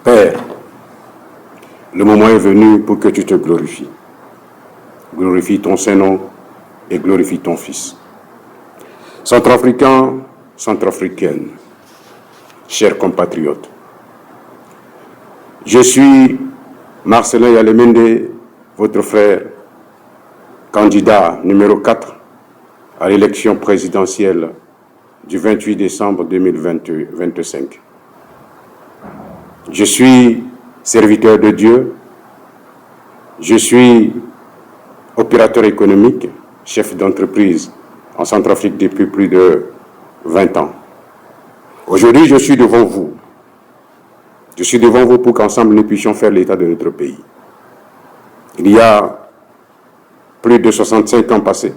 Père, le moment est venu pour que tu te glorifies. Glorifie ton Saint-Nom et glorifie ton Fils. Centrafricains, centrafricaines, chers compatriotes, je suis Marcelin Yalemende, votre frère, candidat numéro 4 à l'élection présidentielle du 28 décembre 2025. Je suis serviteur de Dieu, je suis opérateur économique, chef d'entreprise en Centrafrique depuis plus de 20 ans. Aujourd'hui, je suis devant vous. Je suis devant vous pour qu'ensemble nous puissions faire l'état de notre pays. Il y a plus de 65 ans passés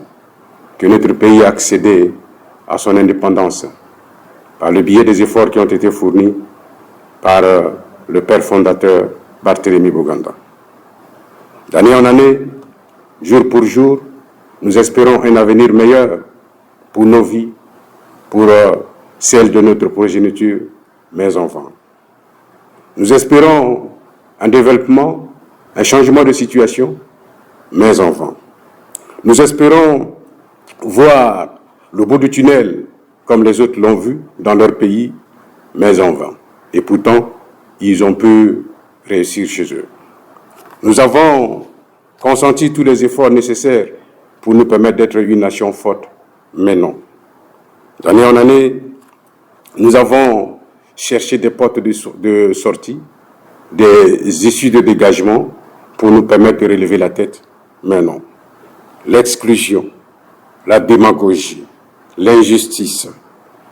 que notre pays a accédé à son indépendance par le biais des efforts qui ont été fournis par le père fondateur Barthélemy Boganda. D'année en année, jour pour jour, nous espérons un avenir meilleur pour nos vies, pour celle de notre progéniture, mes enfants. Nous espérons un développement, un changement de situation, mes enfants. Nous espérons voir le bout du tunnel, comme les autres l'ont vu dans leur pays, mais en vain. Et pourtant, ils ont pu réussir chez eux. Nous avons consenti tous les efforts nécessaires pour nous permettre d'être une nation forte, mais non. D'année en année, nous avons cherché des portes de sortie, des issues de dégagement pour nous permettre de relever la tête, mais non. L'exclusion, la démagogie, l'injustice,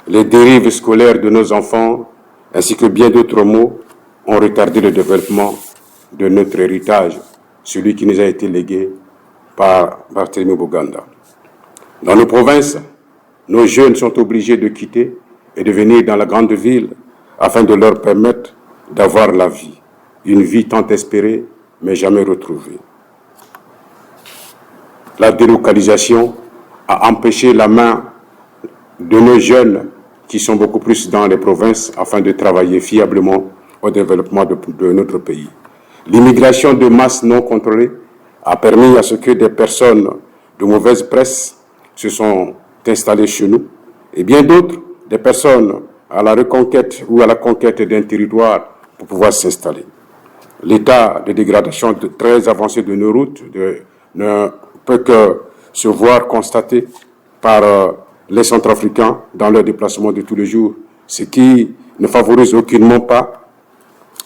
les dérives scolaires de nos enfants, ainsi que bien d'autres maux, ont retardé le développement de notre héritage, celui qui nous a été légué par Barthélemy Boganda. Dans nos provinces, nos jeunes sont obligés de quitter et de venir dans la grande ville afin de leur permettre d'avoir la vie, une vie tant espérée mais jamais retrouvée. La délocalisation a empêché la main de nos jeunes qui sont beaucoup plus dans les provinces afin de travailler fiablement au développement de notre pays. L'immigration de masse non contrôlée a permis à ce que des personnes de mauvaise presse se sont installées chez nous et bien d'autres, des personnes à la reconquête ou à la conquête d'un territoire pour pouvoir s'installer. L'état de dégradation très avancé de nos routes ne peut que se voir constaté par les Centrafricains dans leur déplacement de tous les jours, ce qui ne favorise aucunement pas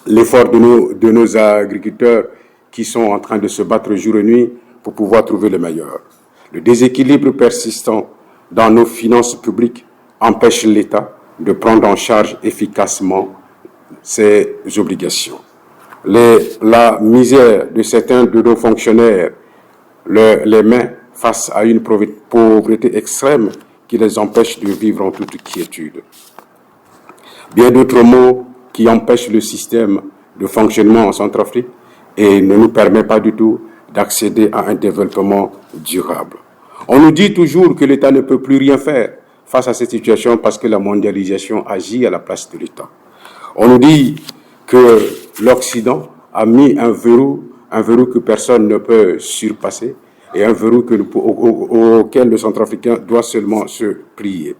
l'effort de nos agriculteurs qui sont en train de se battre jour et nuit pour pouvoir trouver le meilleur. Le déséquilibre persistant dans nos finances publiques empêche l'État de prendre en charge efficacement ses obligations. La misère de certains de nos fonctionnaires les met face à une pauvreté extrême qui les empêche de vivre en toute quiétude. Bien d'autres maux qui empêchent le système de fonctionnement en Centrafrique et ne nous permet pas du tout d'accéder à un développement durable. On nous dit toujours que l'État ne peut plus rien faire face à cette situation parce que la mondialisation agit à la place de l'État. On nous dit que l'Occident a mis un verrou que personne ne peut surpasser et un verrou auquel le Centrafricain doit seulement se plier.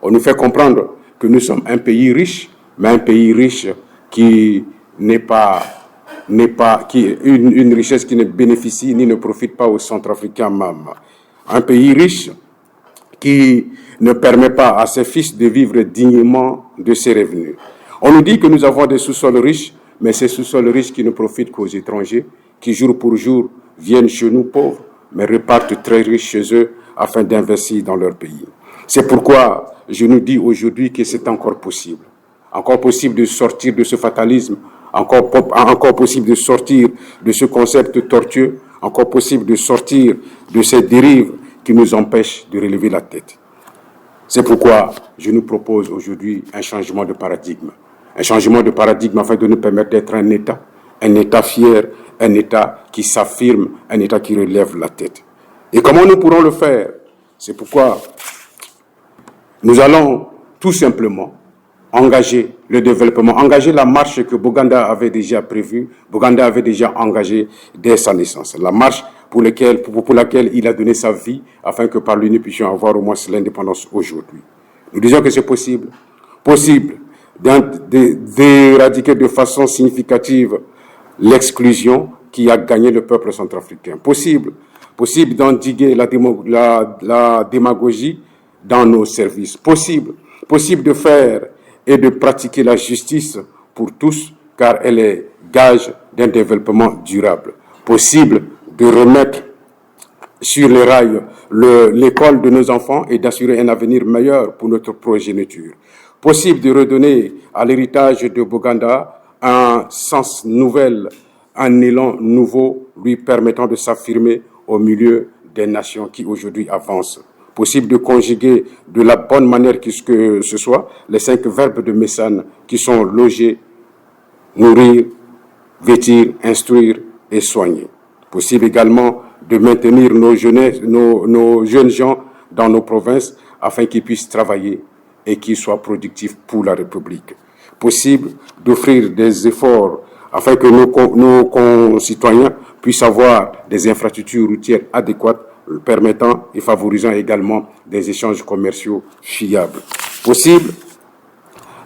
On nous fait comprendre que nous sommes un pays riche, mais un pays riche qui n'est pas une richesse qui ne bénéficie ni ne profite pas aux Centrafricains même. Un pays riche qui ne permet pas à ses fils de vivre dignement de ses revenus. On nous dit que nous avons des sous-sols riches, mais ces sous-sols riches qui ne profitent qu'aux étrangers, qui jour pour jour viennent chez nous pauvres, mais repartent très riches chez eux afin d'investir dans leur pays. C'est pourquoi je nous dis aujourd'hui que c'est encore possible. Encore possible de sortir de ce fatalisme, encore possible de sortir de ce concept tortueux, encore possible de sortir de ces dérives qui nous empêchent de relever la tête. C'est pourquoi je nous propose aujourd'hui un changement de paradigme. Un changement de paradigme afin de nous permettre d'être un État fier, un État qui s'affirme, un État qui relève la tête. Et comment nous pourrons le faire? C'est pourquoi nous allons tout simplement engager le développement, engager la marche que Boganda avait déjà prévue. Boganda avait déjà engagé dès sa naissance. La marche pour laquelle il a donné sa vie afin que par lui nous puissions avoir au moins l'indépendance aujourd'hui. Nous disons que c'est possible. Possible d'éradiquer de façon significative l'exclusion qui a gagné le peuple centrafricain. Possible d'endiguer la démagogie dans nos services. Possible de faire et de pratiquer la justice pour tous, car elle est gage d'un développement durable. Possible de remettre sur les rails l'école de nos enfants et d'assurer un avenir meilleur pour notre progéniture. Possible de redonner à l'héritage de Boganda un sens nouvel, un élan nouveau lui permettant de s'affirmer au milieu des nations qui aujourd'hui avancent. Possible de conjuguer de la bonne manière que ce soit les 5 verbes de Messane qui sont loger, nourrir, vêtir, instruire et soigner. Possible également de maintenir nos jeunes gens dans nos provinces afin qu'ils puissent travailler et qu'ils soient productifs pour la République. Possible d'offrir des efforts afin que nos concitoyens puissent avoir des infrastructures routières adéquates permettant et favorisant également des échanges commerciaux fiables. Possible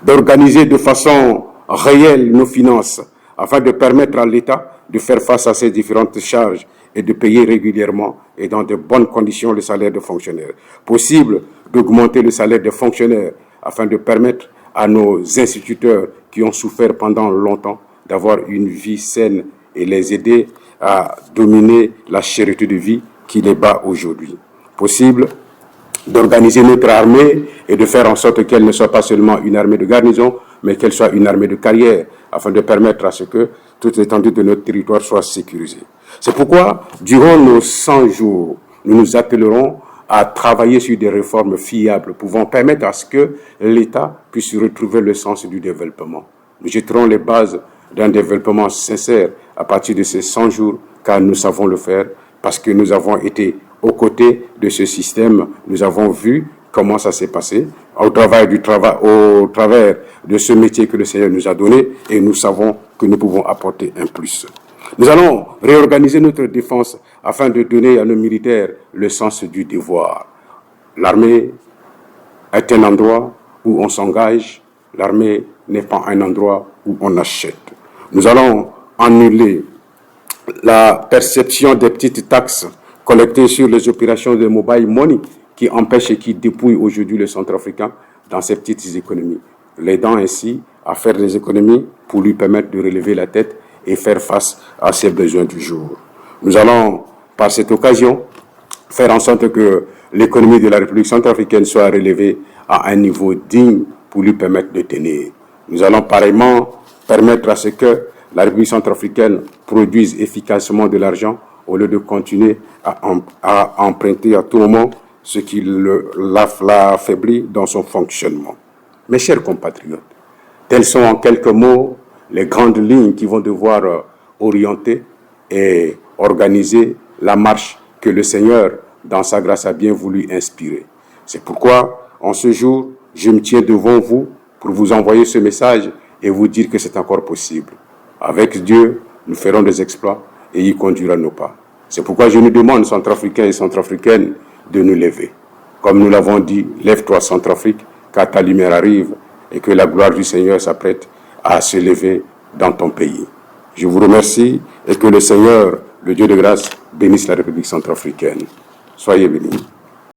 d'organiser de façon réelle nos finances afin de permettre à l'État de faire face à ces différentes charges et de payer régulièrement et dans de bonnes conditions le salaire des fonctionnaires. Possible d'augmenter le salaire des fonctionnaires afin de permettre à nos instituteurs qui ont souffert pendant longtemps d'avoir une vie saine et les aider à dominer la cherté de vie qui les bat aujourd'hui. Possible d'organiser notre armée et de faire en sorte qu'elle ne soit pas seulement une armée de garnison, mais qu'elle soit une armée de carrière, afin de permettre à ce que toute l'étendue de notre territoire soit sécurisée. C'est pourquoi, durant nos 100 jours, nous nous attellerons à travailler sur des réformes fiables pouvant permettre à ce que l'État puisse retrouver le sens du développement. Nous jetterons les bases d'un développement sincère à partir de ces 100 jours, car nous savons le faire, parce que nous avons été aux côtés de ce système, nous avons vu comment ça s'est passé au travers de ce métier que le Seigneur nous a donné, et nous savons que nous pouvons apporter un plus. Nous allons réorganiser notre défense afin de donner à nos militaires le sens du devoir. L'armée est un endroit où on s'engage, l'armée n'est pas un endroit où on achète. Nous allons annuler la perception des petites taxes collectées sur les opérations de mobile money qui empêchent et qui dépouillent aujourd'hui le Centrafricain dans ses petites économies, l'aidant ainsi à faire des économies pour lui permettre de relever la tête et faire face à ses besoins du jour. Nous allons, par cette occasion, faire en sorte que l'économie de la République centrafricaine soit relevée à un niveau digne pour lui permettre de tenir. Nous allons pareillement permettre à ce que la République centrafricaine produise efficacement de l'argent au lieu de continuer à emprunter à tout moment, ce qui l'affaiblit dans son fonctionnement. Mes chers compatriotes, telles sont en quelques mots les grandes lignes qui vont devoir orienter et organiser la marche que le Seigneur, dans sa grâce, a bien voulu inspirer. C'est pourquoi, en ce jour, je me tiens devant vous pour vous envoyer ce message et vous dire que c'est encore possible. Avec Dieu, nous ferons des exploits et il conduira nos pas. C'est pourquoi je nous demande, Centrafricains et Centrafricaines, de nous lever. Comme nous l'avons dit, lève-toi Centrafrique, car ta lumière arrive et que la gloire du Seigneur s'apprête à se lever dans ton pays. Je vous remercie et que le Seigneur, le Dieu de grâce, bénisse la République centrafricaine. Soyez bénis.